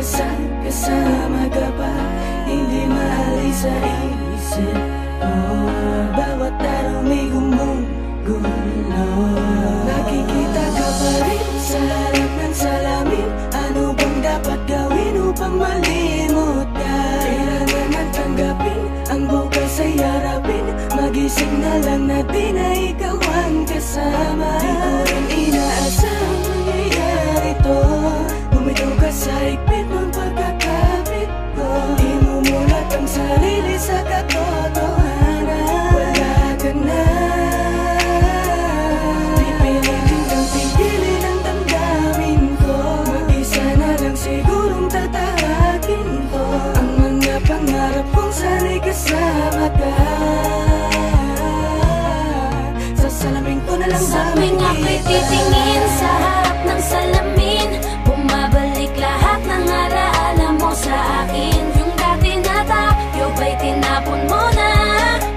kasama ka pa, hindi maalis sa isip ko. Bawat araw may gumugulo. Nakikita ka pa rin sa harap ng salamin. Ano bang dapat gawin upang malimot ka? Kailangan tanggapin ang bukas ay harapin. Magising na lang na di na ikaw ang kasama. Di ko rin inaasang mangyayari to. Bumitaw ka sa higpit ng pagkakapit ko. Imumulat ang sarili sa katotohanan. Wala ka na. Pipilitin kang tigilin ang damdamin ko. Mag-isa na lang sigurong tatahakin ko ang mga pangarap kong sana'y kasama ka. Sa salamin ko na lang sa tuwing ako'y titingin sa harap ng salamin, bumabalik lahat ng alaala mo sa akin. Yung dati na tayo ba'y tinapon mo na?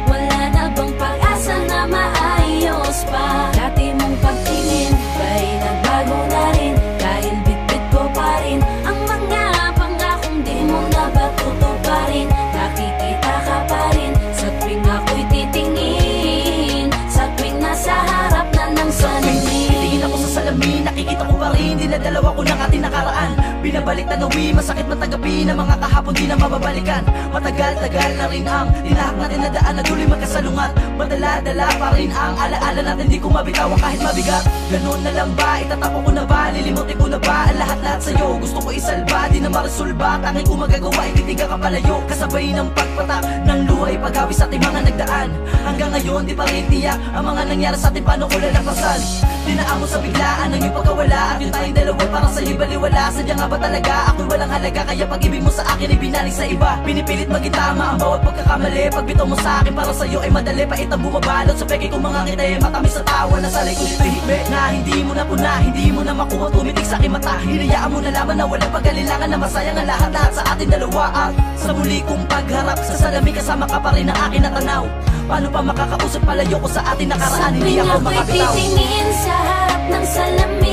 Wala na bang pag-asa na maayos pa? Dati mong pagtingin ba'y nagbago na rin? Dahil bitbit ko pa rin ang mga pangakong di mo na ba tutuparin? Nakikita ka pa rin sa tuwing ako'y titingin, sa tuwing nasa harap na ng salamin. Tingin ako sa salamin, nakikita ko pa rin dinadalawa ko ng ating nakaraan. Binabalik tanawi, masakit matagapin ang mga kahapon di na mababalikan. Matagal-tagal na rin ang tinahak natin na daan na tuloy magkasalungat. Madala-dala pa rin ang alaala natin, di ko mabitawan kahit mabigat. Ganun na lang ba, itatapon ko na ba, lilimutin ko na ba ang lahat-lahat sa'yo? Gusto ko isalba, di na maresolba, tanging ko magagawa, ititiga ka palayo. Kasabay ng pagpatak ng luhay, paghawi sa ating mga nagdaan. Hanggang ngayon di pa rin tiyak ang mga nangyari sa ating, paano ko lalakasan? Dinaan mo sa biglaan ang iyong pagkawala, at yung tayong dalawa parang sa'yo'y baliwala. Sadya nga ba talaga ako'y walang halaga, kaya pag-ibig mo sa akin ay binaling sa iba? Pinipilit maging tama ang bawat pagkakamali, pagbitaw mo sa akin para sa'yo ay madali. Pait ang bumabalot sa peke kong mga ngiti, matamis sa tawa na sa likod hihikbi na hindi mo na puna, hindi mo na makuha, tumitig sa aking mata. Hinayaan mo na laman na walang pag-alilangan, na masayang ang lahat-lahat sa ating dalawa. At sa muli kong pagharap sa salamin, kasama ka pa rin ang akin na tanaw. Paano pa makakausap, palayo ko sa ating nakaraan, hindi ako makabitaw. Titingin sa harap ng salamin,